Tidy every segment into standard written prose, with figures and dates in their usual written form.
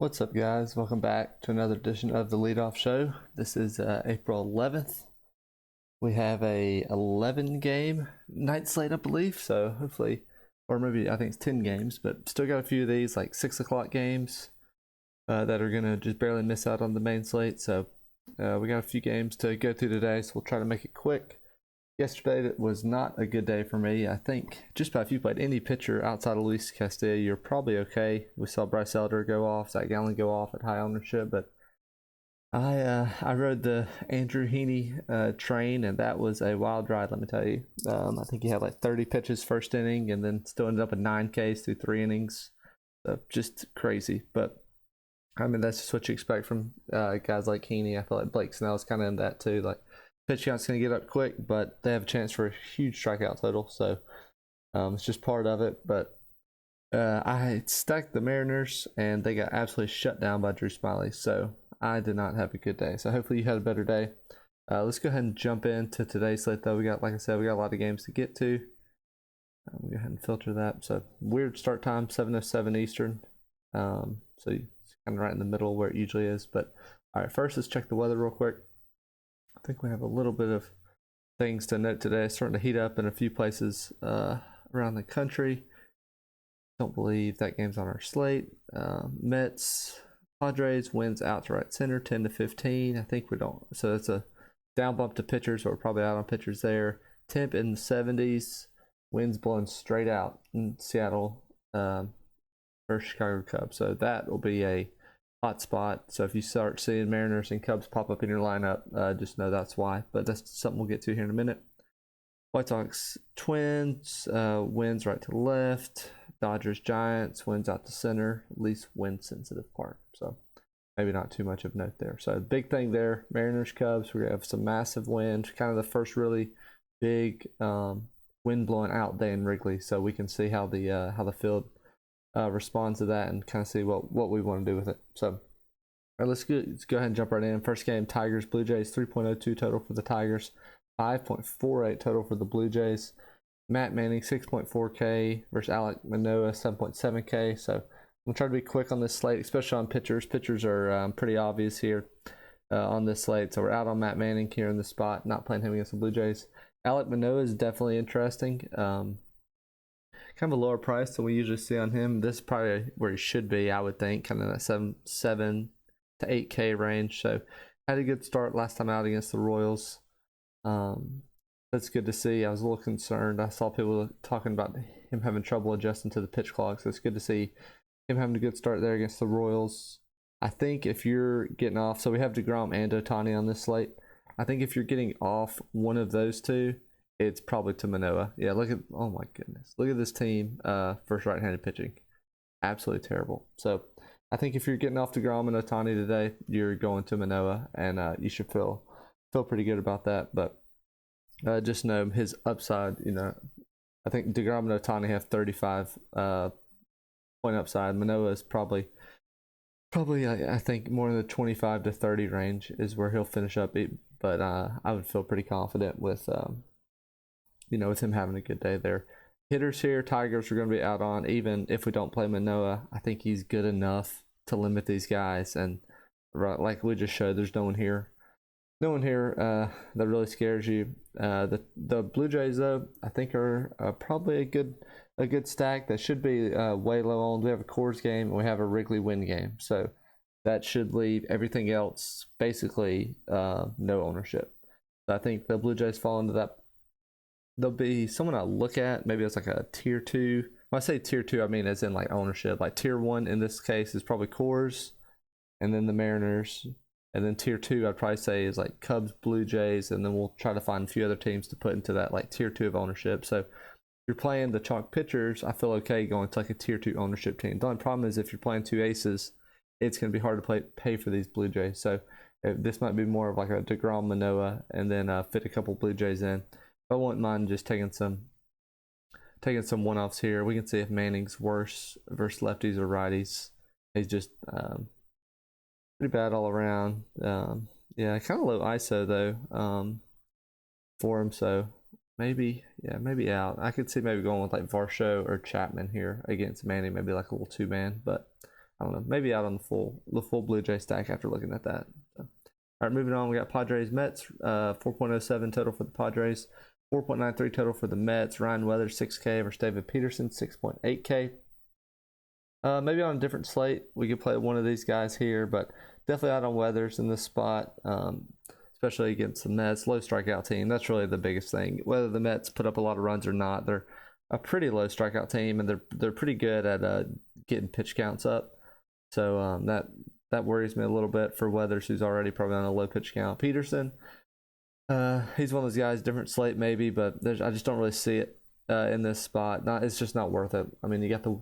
What's up, guys? Welcome back to another edition of the Leadoff Show. This is April 11th. We have a 11 game night slate, I believe. So hopefully, or maybe I think it's 10 games, but still got a few of these like 6 o'clock games that are gonna just barely miss out on the main slate. So we got a few games to go through today, so we'll try to make it quick. Yesterday was not a good day for me. I think just about if you played any pitcher outside of Luis Castillo, you're probably okay. We saw Bryce Elder go off, Zach Gallen go off at high ownership, but I rode the Andrew Heaney train, and that was a wild ride, let me tell you. I think he had like 30 pitches first inning, and then still ended up with 9 Ks through 3 innings. So just crazy, but I mean that's just what you expect from guys like Heaney. I feel like Blake Snell's kind of in that too, like. Pitch count's going to get up quick, but they have a chance for a huge strikeout total, so it's just part of it. But I stacked the Mariners, and they got absolutely shut down by Drew Smyly, so I did not have a good day. So hopefully you had a better day. Let's go ahead and jump into today's slate, though. We got, like I said, we got a lot of games to get to. We'll go ahead and filter that. So weird start time, 7:07 Eastern. So it's kind of right in the middle where it usually is. But all right, first let's check the weather real quick. I think we have a little bit of things to note today. It's starting to heat up in a few places around the country. Don't believe that game's on our slate. Mets, Padres, winds out to right center, 10 to 15. I think we don't. So that's a down bump to pitchers, so we're probably out on pitchers there. Temp in the 70s. Winds blowing straight out in Seattle for Chicago Cubs. So that will be a hot spot. So if you start seeing Mariners and Cubs pop up in your lineup, just know that's why. But that's something we'll get to here in a minute. White Sox, Twins, winds right to left. Dodgers, Giants, winds out to center. At least wind sensitive part. So maybe not too much of note there. So big thing there. Mariners, Cubs. We have some massive wind. Kind of the first really big wind blowing out day in Wrigley. So we can see how the field responds to that and kind of see what we want to do with it. So all right, let's go ahead and jump right in. First game, Tigers, Blue Jays, 3.02 total for the Tigers, 5.48 total for the Blue Jays. Matt Manning, 6.4K versus Alek Manoah, 7.7K. So I'm going to try to be quick on this slate, especially on pitchers. Pitchers are pretty obvious here on this slate. So we're out on Matt Manning here in the spot, not playing him against the Blue Jays. Alek Manoah is definitely interesting. Kind of a lower price than we usually see on him. This is probably where he should be, I would think, kind of that 7 to 8K range. So had a good start last time out against the Royals. That's good to see. I was a little concerned. I saw people talking about him having trouble adjusting to the pitch clock, so it's good to see him having a good start there against the Royals. I think if you're getting off, so we have DeGrom and Ohtani on this slate. I think if you're getting off one of those two, it's probably to Manoah. Yeah, oh my goodness. Look at this team versus right-handed pitching. Absolutely terrible. So I think if you're getting off DeGrom and Ohtani today, you're going to Manoah, and you should feel pretty good about that. But just know his upside, I think DeGrom and Ohtani have 35 point upside. Manoah is probably I think more in the 25 to 30 range is where he'll finish up. But I would feel pretty confident with with him having a good day there. Hitters here, Tigers are going to be out on. Even if we don't play Manoah, I think he's good enough to limit these guys. And like we just showed, there's no one here that really scares you. The Blue Jays, though, I think are probably a good stack. That should be way low owned. We have a Coors game and we have a Wrigley Wind game, so that should leave everything else basically no ownership. So I think the Blue Jays fall into that. There'll be someone I look at. Maybe it's like a tier 2. When I say tier 2, I mean as in like ownership. Like tier 1 in this case is probably Coors, and then the Mariners. And then tier 2 I'd probably say is like Cubs, Blue Jays, and then we'll try to find a few other teams to put into that like tier 2 of ownership. So if you're playing the chalk pitchers, I feel okay going to like a tier 2 ownership team. The only problem is if you're playing 2 aces, it's going to be hard to pay for these Blue Jays. So this might be more of like a DeGrom, Manoah, and then fit a couple Blue Jays in. I wouldn't mind just taking some one-offs here. We can see if Manning's worse versus lefties or righties. He's just pretty bad all around. Yeah, kind of low ISO though for him. So maybe out. I could see maybe going with like Varsho or Chapman here against Manning. Maybe like a little 2-man, but I don't know, maybe out on the full Blue Jay stack after looking at that. So. All right, moving on, we got Padres Mets, 4.07 total for the Padres, 4.93 total for the Mets. Ryan Weathers 6K versus David Peterson 6.8K. Maybe on a different slate we could play one of these guys here, but definitely out on Weathers in this spot, especially against the Mets. Low strikeout team, that's really the biggest thing. Whether the Mets put up a lot of runs or not, they're a pretty low strikeout team, and they're pretty good at getting pitch counts up. So that worries me a little bit for Weathers, who's already probably on a low pitch count. Peterson, he's one of those guys, different slate maybe, but I just don't really see it in this spot. It's just not worth it. I mean, you got the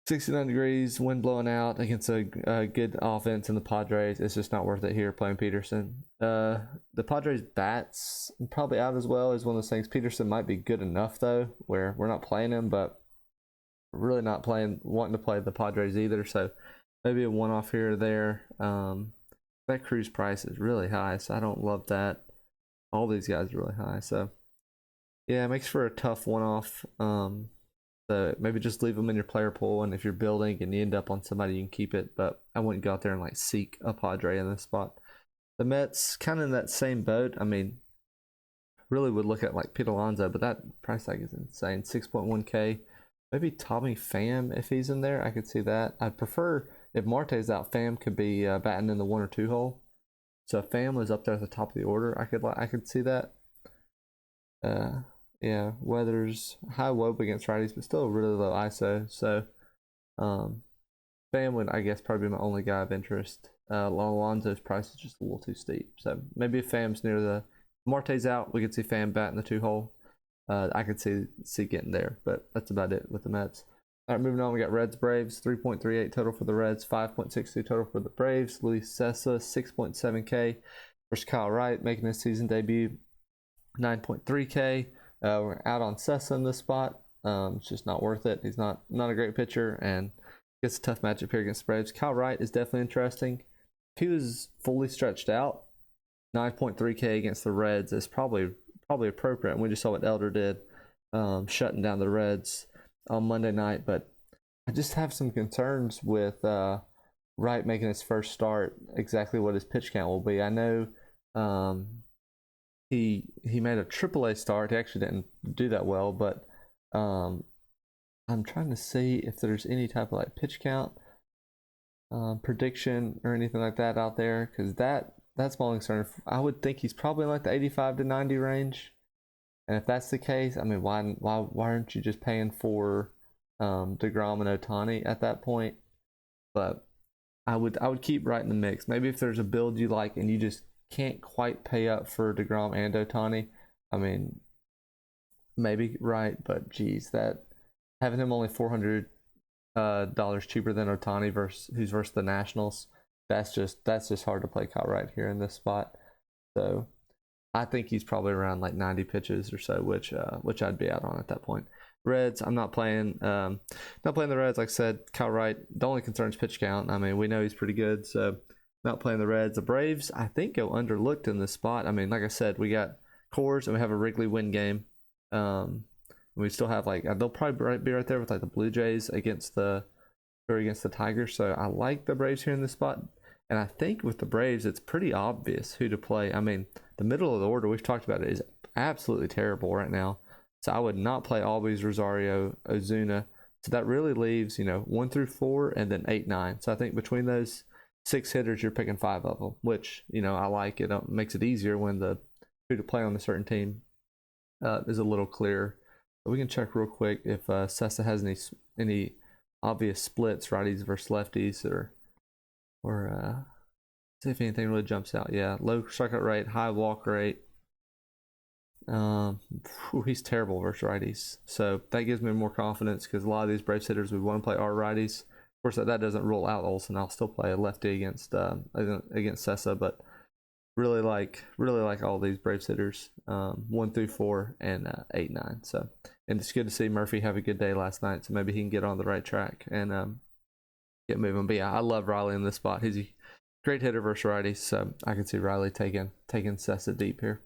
69 degrees, wind blowing out against a good offense in the Padres. It's just not worth it here playing Peterson. The Padres bats probably out as well is one of those things. Peterson might be good enough though, where we're not playing him, but we're really not wanting to play the Padres either. So maybe a one-off here or there. That Cruz price is really high, so I don't love that. All these guys are really high, so yeah, it makes for a tough one-off. So maybe just leave them in your player pool, and if you're building and you end up on somebody, you can keep it. But I wouldn't go out there and like seek a Padre in this spot. The Mets kind of in that same boat. I mean, really would look at like Pete Alonso, but that price tag is insane. 6.1K. Maybe Tommy Pham if he's in there. I could see that. I'd prefer if Marte's out, Pham could be batting in the 1 or 2 hole. So if Pham was up there at the top of the order, I could see that. Yeah, Weathers high WOBA against righties, but still really low ISO. So, Pham would, I guess, probably be my only guy of interest. Alonso's price is just a little too steep. So maybe if Pham's near the Marte's out, we could see Pham bat in the 2 hole. I could see getting there, but that's about it with the Mets. All right, moving on, we got Reds Braves, 3.38 total for the Reds, 5.62 total for the Braves. Luis Cessa, 6.7K versus Kyle Wright, making his season debut, 9.3K. We're out on Cessa in this spot. It's just not worth it. He's not a great pitcher, and gets a tough matchup here against the Braves. Kyle Wright is definitely interesting. If he was fully stretched out, 9.3K against the Reds is probably appropriate. And we just saw what Elder did, shutting down the Reds on Monday night. But I just have some concerns with Wright making his first start, exactly what his pitch count will be. I know he made a AAA start. He actually didn't do that well, but I'm trying to see if there's any type of like pitch count prediction or anything like that out there, because that's my concern. I would think he's probably in like the 85 to 90 range, and if that's the case, I mean, why aren't you just paying for DeGrom and Ohtani at that point? But I would keep Wright in the mix. Maybe if there's a build you like and you just can't quite pay up for DeGrom and Ohtani, I mean, maybe Wright, but geez, that having him only $400 cheaper than Ohtani who's versus the Nationals, that's just hard to play Kyle Wright here in this spot. So I think he's probably around like 90 pitches or so, which I'd be out on at that point. Reds, I'm not playing the Reds. Like I said, Kyle Wright, the only concern is pitch count. I mean, we know he's pretty good, so not playing the Reds. The Braves, I think, go underlooked in this spot. I mean, like I said, we got Coors and we have a Wrigley win game. We still have like, they'll probably be right there with like the Blue Jays against the Tigers. So I like the Braves here in this spot. And I think with the Braves, it's pretty obvious who to play. I mean, the middle of the order, we've talked about it, is absolutely terrible right now. So I would not play Albies, Rosario, Ozuna. So that really leaves, 1 through 4 and then 8, 9. So I think between those 6 hitters, you're picking 5 of them, which, I like. It makes it easier when the who to play on a certain team is a little clearer. But we can check real quick if Cessa has any obvious splits, righties versus lefties, or see if anything really jumps out. Yeah, low strikeout rate, high walk rate. He's terrible versus righties, so that gives me more confidence because a lot of these Braves hitters we want to play are righties. Of course, that doesn't rule out Olsen. I'll still play a lefty against Cessa, but really like all these Braves hitters, 1 through 4 and 8, 9. So, and it's good to see Murphy have a good day last night, so maybe he can get on the right track and get moving. But yeah, I love Riley in this spot. He's a great hitter versus righties, so I can see Riley taking Cessa deep here.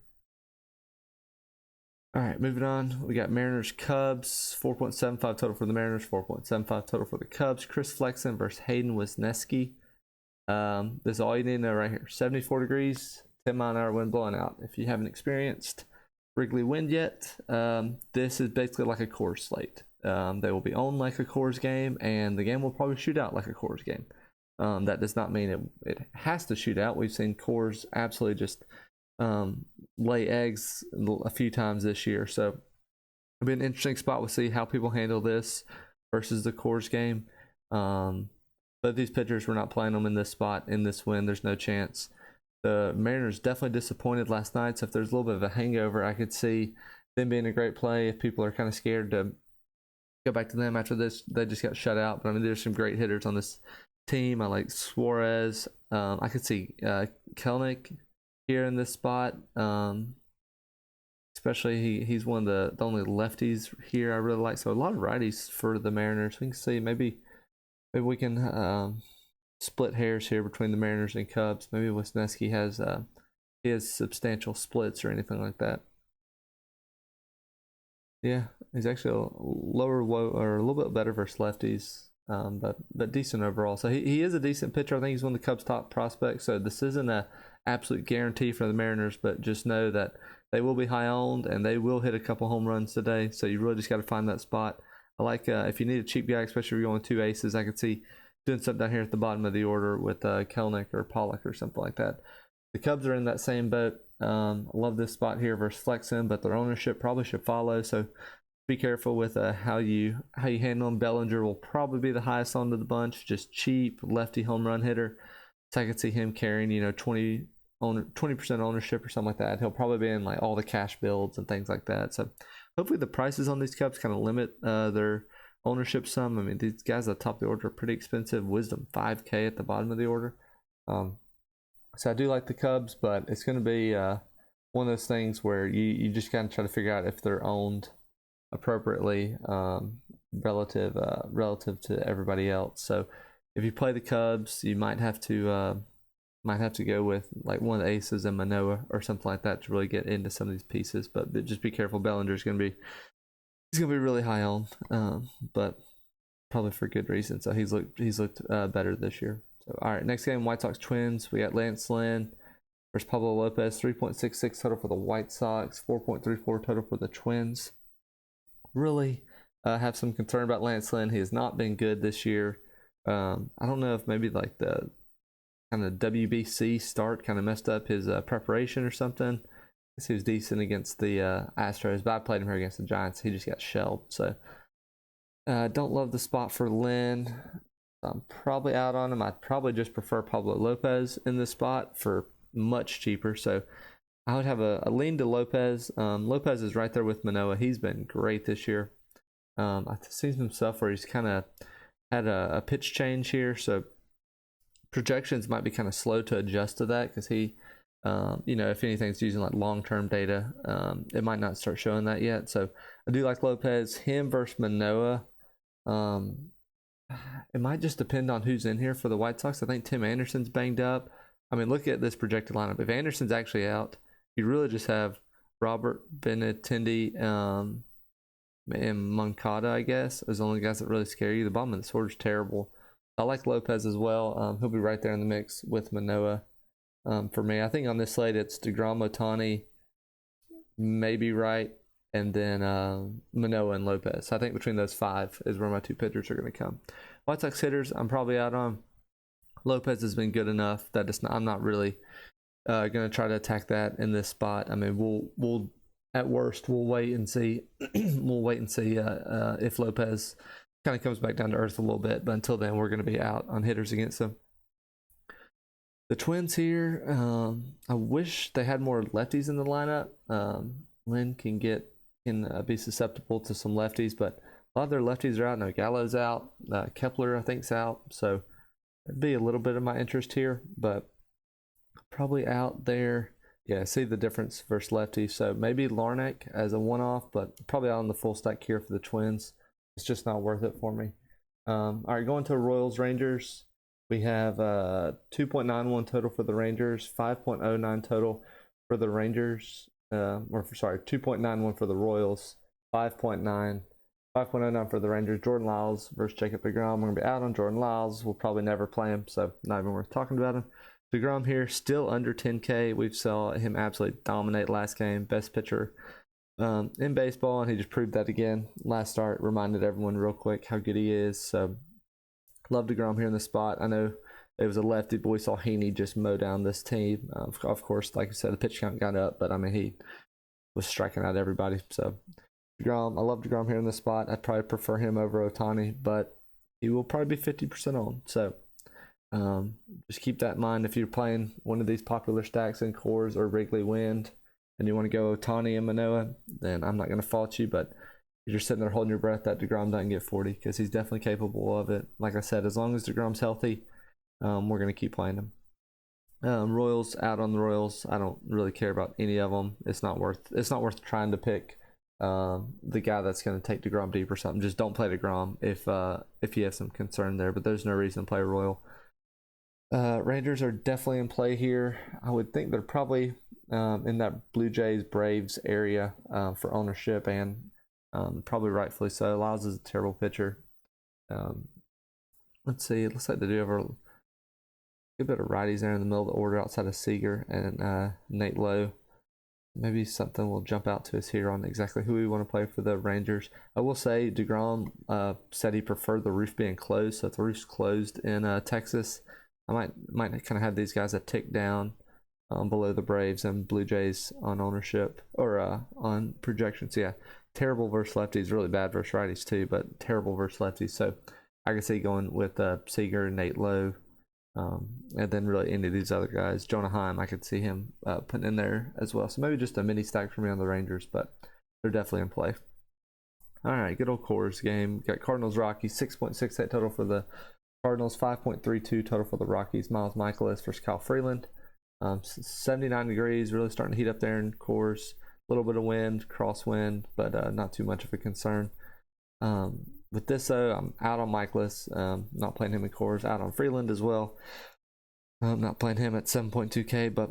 All right, moving on. We got Mariners Cubs, 4.75 total for the Mariners, 4.75 total for the Cubs. Chris Flexen versus Hayden Wisniewski. This is all you need to know right here. 74 degrees, 10-mile-an-hour wind blowing out. If you haven't experienced Wrigley wind yet, this is basically like a Coors slate. They will be on like a Coors game, and the game will probably shoot out like a Coors game. That does not mean it has to shoot out. We've seen Coors absolutely just lay eggs a few times this year, so it'll be an interesting spot. We'll see how people handle this versus the Coors game. But these pitchers, we're not playing them in this spot in this wind. There's no chance. The Mariners definitely disappointed last night, so if there's a little bit of a hangover, I could see them being a great play. If people are kind of scared to go back to them after this, they just got shut out. But I mean, there's some great hitters on this team. I like Suarez. I could see Kelnick here in this spot. Especially he's one of the only lefties here I really like. So a lot of righties for the Mariners. We can see maybe we can split hairs here between the Mariners and Cubs. Maybe Wisniewski has substantial splits or anything like that. Yeah, he's actually a little bit better versus lefties, but decent overall. So he is a decent pitcher. I think he's one of the Cubs' top prospects. So this isn't a absolute guarantee for the Mariners, but just know that they will be high owned and they will hit a couple home runs today. So you really just got to find that spot. I like if you need a cheap guy, especially if you're going 2 aces, I could see doing something down here at the bottom of the order with Kelnick or Pollock or something like that. The Cubs are in that same boat. I love this spot here versus Flexen, but their ownership probably should follow. So be careful with how you handle them. Bellinger will probably be the highest owned of the bunch, just cheap lefty home run hitter. So I could see him carrying 20% ownership or something like that. He'll probably be in like all the cash builds and things like that. So hopefully the prices on these Cubs kind of limit their ownership some. I mean, these guys at the top of the order are pretty expensive. Wisdom $5K at the bottom of the order. So I do like the Cubs, but it's going to be one of those things where you just kind of try to figure out if they're owned appropriately relative to everybody else. So if you play the Cubs, you might have to go with like one of the aces and Manoah or something like that to really get into some of these pieces. But just be careful. Bellinger's going to be really high on, but probably for good reason. So he's looked better this year. So all right, next game, White Sox Twins. We got Lance Lynn versus Pablo Lopez. 3.66 total for the White Sox. 4.34 total for the Twins. Really have some concern about Lance Lynn. He has not been good this year. I don't know if maybe like the kind of WBC start kind of messed up his preparation or something. He was decent against the Astros, but I played him here against the Giants. He just got shelled. So don't love the spot for Lynn. I'm probably out on him. I'd probably just prefer Pablo Lopez in this spot for much cheaper. So I would have a lean to Lopez. Lopez is right there with Manoah. He's been great this year. I've seen some stuff where he's kind of had a pitch change here. So projections might be kind of slow to adjust to that because he, if anything's using like long-term data, it might not start showing that yet. So I do like Lopez. Him versus Manoah. It might just depend on who's in here for the White Sox. I think Tim Anderson's banged up. I mean, look at this projected lineup. If Anderson's actually out, you really just have Robert, Benintendi, and Moncada, I guess, as the only guys that really scare you. The bottom of the order is terrible. I like Lopez as well. He'll be right there in the mix with Manoah for me. I think on this slate, it's DeGrom, Ohtani, maybe right, and then Manoah and Lopez. So I think between those 5 is where my 2 pitchers are going to come. White Sox hitters, I'm probably out on. Lopez has been good enough that I'm not really going to try to attack that in this spot. I mean, we'll at worst we'll wait and see. We'll wait and see if Lopez kind of comes back down to earth a little bit. But until then, we're going to be out on hitters against him. The Twins here, I wish they had more lefties in the lineup. Lynn can be susceptible to some lefties, but a lot of their lefties are out. No, Gallo's out. Kepler, I think, is out. So it'd be a little bit of my interest here, but probably out there. Yeah, see the difference versus lefties. So maybe Larnach as a one-off, but probably out on the full stack here for the Twins. It's just not worth it for me. All right, going to Royals Rangers. We have 2.91 total for the Rangers, 5.09 total for the Rangers. 2.91 for the Royals, 5.09 for the Rangers. Jordan Lyles versus Jacob deGrom. We're gonna be out on Jordan Lyles. We'll probably never play him, so not even worth talking about him. deGrom here, still under 10K. We saw him absolutely dominate last game, best pitcher in baseball, and he just proved that again. Last start reminded everyone real quick how good he is. So love deGrom here in the spot. I know it was a lefty, but we saw Heaney just mow down this team. Of course, like I said, the pitch count got up, but I mean, he was striking out everybody. So deGrom, I love deGrom here in this spot. I'd probably prefer him over Ohtani, but he will probably be 50% on. So just keep that in mind if you're playing one of these popular stacks in Coors or Wrigley Wind and you want to go Ohtani and Manoah, then I'm not going to fault you. But if you're sitting there holding your breath that deGrom doesn't get 40, because he's definitely capable of it. Like I said, as long as deGrom's healthy, we're going to keep playing him. Royals, out on the Royals. I don't really care about any of them. It's not worth trying to pick the guy that's going to take deGrom deep or something. Just don't play deGrom if you have some concern there. But there's no reason to play Royal. Rangers are definitely in play here. I would think they're probably in that Blue Jays Braves area for ownership, and probably rightfully so. Lyles is a terrible pitcher. Let's see. It looks like they do have a good bit of righties there in the middle of the order outside of Seager and Nate Lowe. Maybe something will jump out to us here on exactly who we want to play for the Rangers. I will say deGrom said he preferred the roof being closed, so if the roof's closed in Texas, I might kind of have these guys a tick down below the Braves and Blue Jays on ownership or on projections. Yeah, terrible versus lefties, really bad versus righties too, but terrible versus lefties. So I can see going with Seager, Nate Lowe, and then really any of these other guys. Jonah Heim, I could see him putting in there as well. So maybe just a mini stack for me on the Rangers, but they're definitely in play. All right, good old Coors game. Got Cardinals Rockies, 6.68 total for the Cardinals, 5.32 total for the Rockies. Miles Michaelis versus Kyle Freeland. 79 degrees, really starting to heat up there in Coors. A little bit of wind, crosswind, but not too much of a concern. With this though, I'm out on Michaelis. Not playing him in Coors. Out on Freeland as well. I'm not playing him at 7.2K, but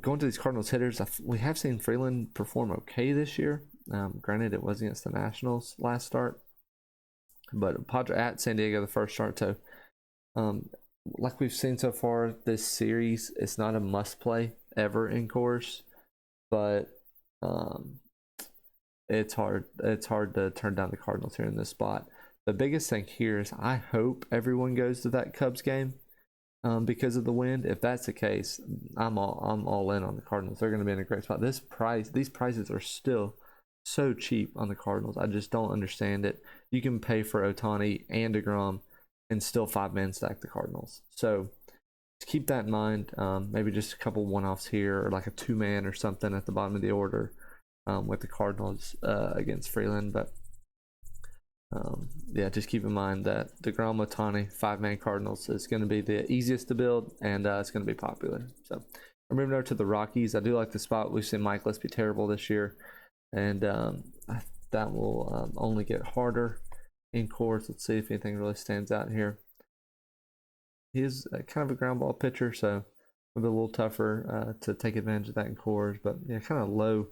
going to these Cardinals hitters, we have seen Freeland perform okay this year. Granted, it was against the Nationals last start, but Padre at San Diego the first start. So, like we've seen so far this series, it's not a must play ever in Coors, but it's hard to turn down the Cardinals here in this spot. The biggest thing here is I hope everyone goes to that Cubs game because of the wind. If that's the case, I'm all in on the Cardinals. They're going to be in a great spot. These prices are still so cheap on the Cardinals. I just don't understand it. You can pay for Ohtani and deGrom and still 5-man stack the Cardinals. So just keep that in mind. Maybe just a couple one-offs here, or like a 2-man or something at the bottom of the order with the Cardinals against Freeland. But yeah, just keep in mind that deGrom, Ohtani, 5-man Cardinals is going to be the easiest to build, and it's going to be popular. So we're moving over to the Rockies. I do like the spot. We've seen Michaelis be terrible this year, and that will only get harder in Coors. Let's see if anything really stands out here. He is kind of a ground ball pitcher, so it'll be a little tougher to take advantage of that in Coors. But yeah, kind of low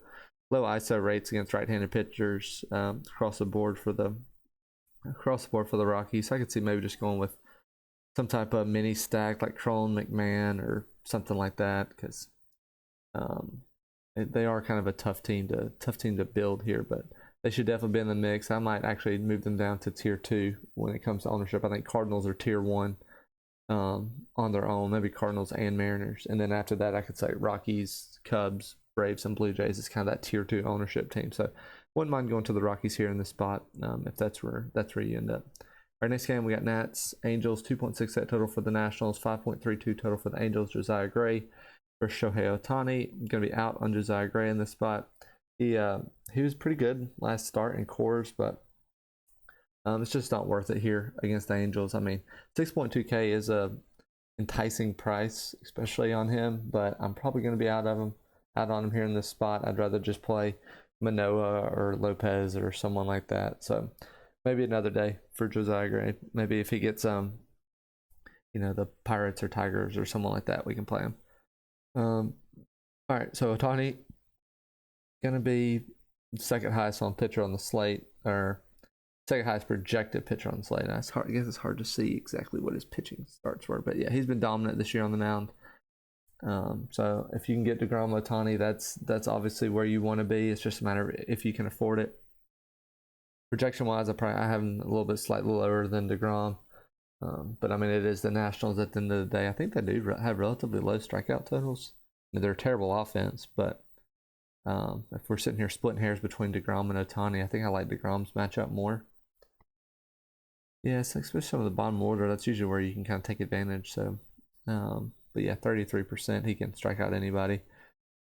ISO rates against right-handed pitchers across the board for the Rockies. I could see maybe just going with some type of mini stack like Cron, McMahon, or something like that, because they are kind of a tough team to build here, but they should definitely be in the mix. I might actually move them down to tier 2 when it comes to ownership. I think Cardinals are tier 1 on their own, maybe Cardinals and Mariners, and then after that I could say Rockies, Cubs, Braves, and Blue Jays is kind of that tier 2 ownership team. So wouldn't mind going to the Rockies here in this spot if that's where you end up. Our next game, we got Nats Angels, 2.68 total for the Nationals, 5.32 total for the Angels. Josiah Gray versus Shohei Ohtani. Going to be out on Josiah Gray in this spot. He was pretty good last start in Coors, but it's just not worth it here against the Angels. I mean, 6.2K is a enticing price, especially on him, but I'm probably going to be out on him here in this spot. I'd rather just play Manoah or Lopez or someone like that. So maybe another day for Josiah Gray. Maybe if he gets the Pirates or Tigers or someone like that, we can play him. All right, so Ohtani, gonna be second highest on pitcher on the slate, or second highest projected pitcher on the slate. And I guess it's hard to see exactly what his pitching starts were, but yeah, he's been dominant this year on the mound. So if you can get DeGrom, Ohtani, that's obviously where you want to be. It's just a matter of if you can afford it. Projection wise, I have him a little bit slightly lower than DeGrom. But I mean, it is the Nationals at the end of the day. I think they do have relatively low strikeout totals. I mean, they're a terrible offense, but if we're sitting here splitting hairs between DeGrom and Ohtani, I think I like DeGrom's matchup more. Yeah, so especially some of the bottom order, that's usually where you can kind of take advantage. So, but yeah, 33%, he can strike out anybody.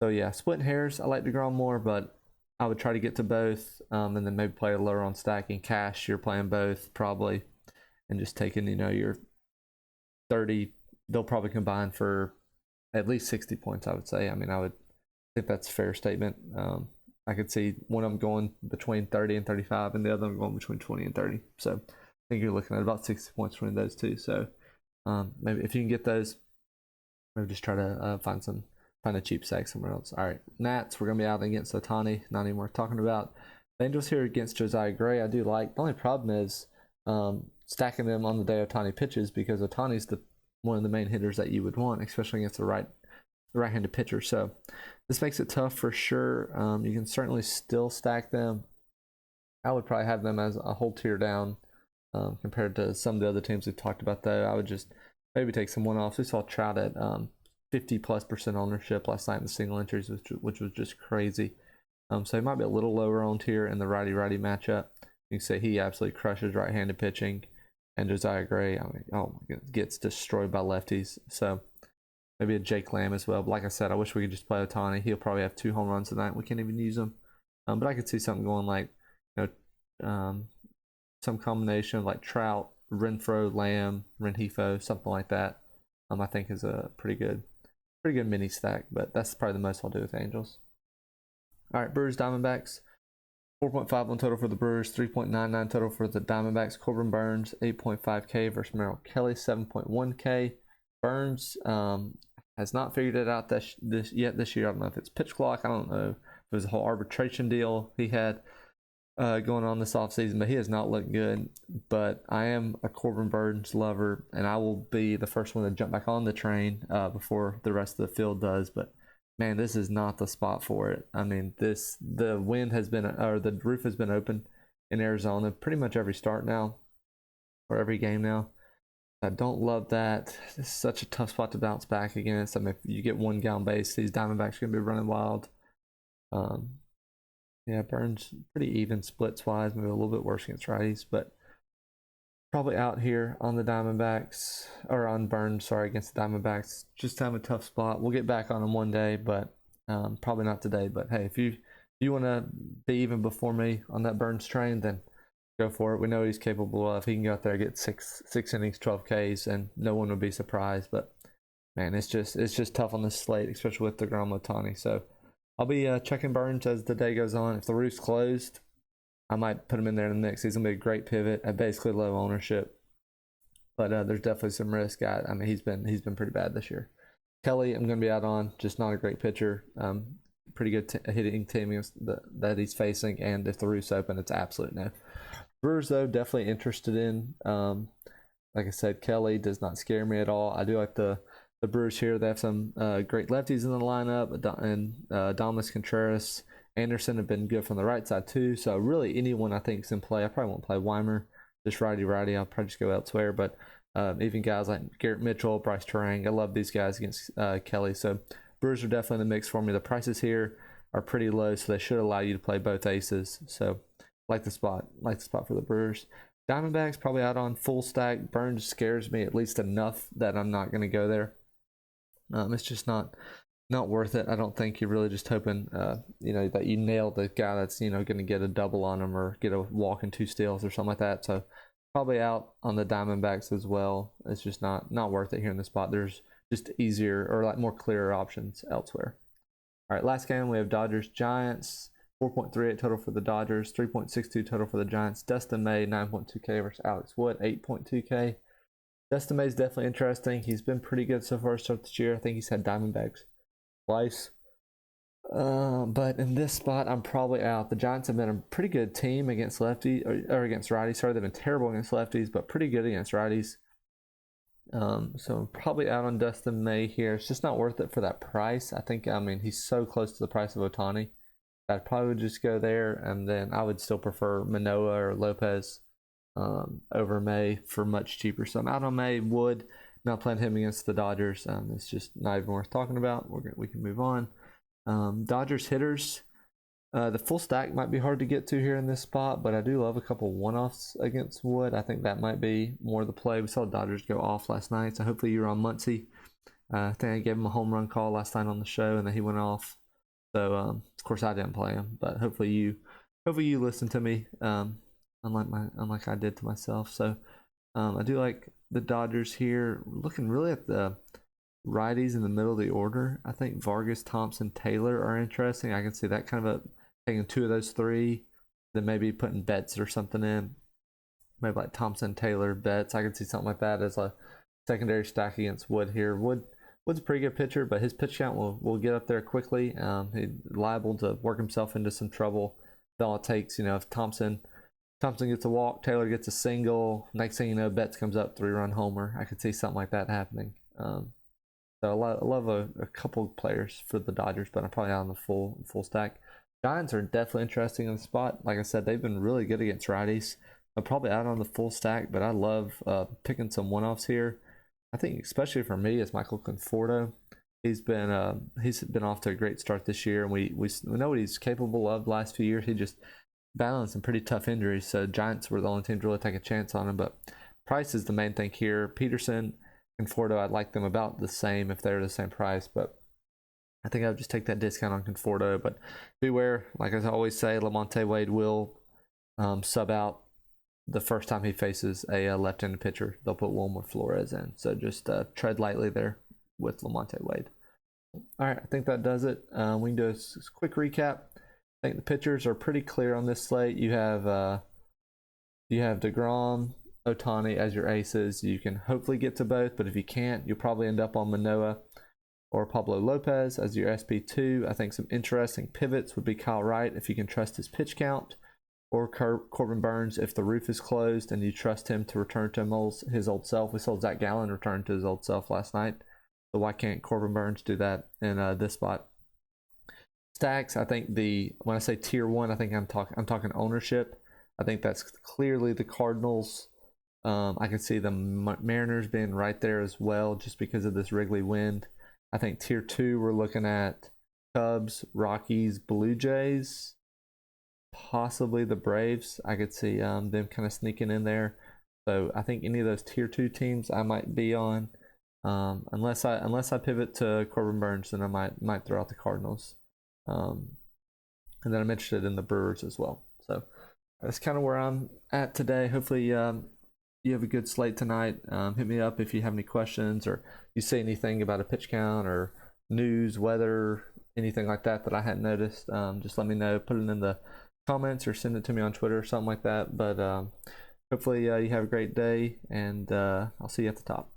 So yeah, splitting hairs, I like DeGrom more, but I would try to get to both, and then maybe play a lower on stacking. Cash, you're playing both probably, and just taking, your 30. They'll probably combine for at least 60 points, I would say. I mean, I would think that's a fair statement. I could see one of them going between 30 and 35, and the other one going between 20 and 30. So I think you're looking at about 60 points between those two. So maybe if you can get those, maybe just try to find a cheap stack somewhere else. All right, Nats, we're going to be out against Ohtani. Not even worth talking about. The Angels here against Josiah Gray, I do like. The only problem is stacking them on the day Ohtani pitches, because Ohtani's one of the main hitters that you would want, especially against the right-handed pitcher. So this makes it tough for sure. You can certainly still stack them. I would probably have them as a whole tier down compared to some of the other teams we've talked about, though. I would just maybe take some one-offs. We saw Trout at 50+% ownership last night in the single entries, which was just crazy. So he might be a little lower on tier in the righty-righty matchup. You can say he absolutely crushes right-handed pitching. And Josiah Gray, I mean, oh my goodness, gets destroyed by lefties. So maybe a Jake Lamb as well. But like I said, I wish we could just play Ohtani. He'll probably have 2 home runs tonight. We can't even use them. But I could see something going like, some combination of like Trout, Renfroe, Lamb, Rengifo, something like that. I think is a pretty good mini stack. But that's probably the most I'll do with Angels. All right, Brewers, Diamondbacks. 4.5 on total for the Brewers, 3.99 total for the Diamondbacks. Corbin Burns, 8.5K versus Merrill Kelly, 7.1K. Burns has not figured it out this year. I don't know if it's pitch clock. I don't know if it was a whole arbitration deal he had going on this offseason, but he has not looked good. But I am a Corbin Burns lover, and I will be the first one to jump back on the train before the rest of the field does. But man, this is not the spot for it. I mean, the roof has been open in Arizona pretty much every start now, or every game now. I don't love that. It's such a tough spot to bounce back against. I mean, if you get one guy on base, these Diamondbacks are going to be running wild. Yeah, Burns pretty even splits wise, maybe a little bit worse against righties, but probably out here on the Diamondbacks, or on Burns, sorry, against the Diamondbacks. Just have a tough spot. We'll get back on him one day, but probably not today. But hey, if you want to be even before me on that Burns train, then go for it. We know what he's capable of. He can go out there and get six innings, 12 Ks, and no one would be surprised. But man, it's just tough on this slate, especially with DeGrom, Ohtani. So I'll be checking Burns as the day goes on. If the roof's closed, I might put him in there in the mix. He's going to be a great pivot at basically low ownership. But there's definitely some risk. I mean, he's been pretty bad this year. Kelly, I'm going to be out on. Just not a great pitcher. Pretty good hitting team that he's facing. And if the roof's open, it's absolute no. Brewers, though, definitely interested in. Like I said, Kelly does not scare me at all. I do like the Brewers here. They have some great lefties in the lineup. And Dominus Contreras, Anderson have been good from the right side too. So really anyone I think is in play. I probably won't play Weimer, just righty. I'll probably just go elsewhere. But even guys like Garrett Mitchell, Bryce Terang, I love these guys against Kelly. So Brewers are definitely in the mix for me. The prices here are pretty low, so they should allow you to play both aces. So like the spot for the Brewers. Diamondbacks probably out on full stack. Burns scares me at least enough that I'm not going to go there. It's just not worth it. I don't think you're really just hoping, that you nail the guy that's, going to get a double on him or get a walk and 2 steals or something like that. So probably out on the Diamondbacks as well. It's just not worth it here in this spot. There's just easier or like more clearer options elsewhere. All right, last game we have Dodgers Giants. 4.38 total for the Dodgers, 3.62 total for the Giants. Dustin May, 9.2K versus Alex Wood, 8.2K. Dustin May is definitely interesting. He's been pretty good so far this year. I think he's had Diamondbacks twice. But in this spot, I'm probably out. The Giants have been a pretty good team against lefties, or against righties. Sorry, they've been terrible against lefties, but pretty good against righties. So I'm probably out on Dustin May here. It's just not worth it for that price. I mean, he's so close to the price of Ohtani. I'd probably just go there, and then I would still prefer Manoah or Lopez over May for much cheaper. So I'm out on May. Wood, not playing him against the Dodgers. It's just not even worth talking about. We can move on. Dodgers hitters. The full stack might be hard to get to here in this spot, but I do love a couple one-offs against Wood. I think that might be more the play. We saw the Dodgers go off last night, so hopefully you're on Muncy. I think I gave him a home run call last night on the show, and then he went off. So of course I didn't play him, but hopefully you listen to me, unlike I did to myself. So I do like the Dodgers here. We're looking really at the righties in the middle of the order. I think Vargas, Thompson, Taylor are interesting. I can see that kind of taking two of those three, then maybe putting Betts or something in. Maybe like Thompson, Taylor, Betts. I can see something like that as a secondary stack against Wood here. Wood's a pretty good pitcher, but his pitch count will get up there quickly. He's liable to work himself into some trouble. All it takes, if Thompson gets a walk, Taylor gets a single. Next thing you know, Betts comes up 3-run homer. I could see something like that happening. So I love a couple of players for the Dodgers, but I'm probably out on the full stack. Giants are definitely interesting in the spot. Like I said, they've been really good against righties. I'm probably out on the full stack, but I love picking some one-offs here. I think especially for me is Michael Conforto. He's been off to a great start this year, and we know what he's capable of the last few years. He just battled some pretty tough injuries, so Giants were the only team to really take a chance on him. But price is the main thing here. Peterson, Conforto, I'd like them about the same if they're the same price, but I think I would just take that discount on Conforto. But beware, like I always say, Lamonte Wade will sub out the first time he faces a left-handed pitcher. They'll put Wilmer Flores in, so just tread lightly there with Lamonte Wade. All right, I think that does it. We can do a quick recap. I think the pitchers are pretty clear on this slate. You have DeGrom, Ohtani as your aces. You can hopefully get to both, but if you can't, you'll probably end up on Manoah or Pablo Lopez as your SP2. I think some interesting pivots would be Kyle Wright if you can trust his pitch count, or Corbin Burns if the roof is closed and you trust him to return to his old self. We saw Zach Gallen return to his old self last night, so why can't Corbin Burns do that in this spot? Stacks, I think when I say tier one, I think I'm talking ownership. I think that's clearly the Cardinals. I can see the Mariners being right there as well, just because of this Wrigley wind. I think tier two, we're looking at Cubs, Rockies, Blue Jays, possibly the Braves. I could see them kind of sneaking in there. So I think any of those tier two teams I might be on, unless I pivot to Corbin Burns, then I might throw out the Cardinals. And then I'm interested in the Brewers as well. So that's kind of where I'm at today. Hopefully you have a good slate tonight. Hit me up if you have any questions, or you see anything about a pitch count or news, weather, anything like that I hadn't noticed. Just let me know. Put it in the comments or send it to me on Twitter or something like that. But hopefully you have a great day, and I'll see you at the top.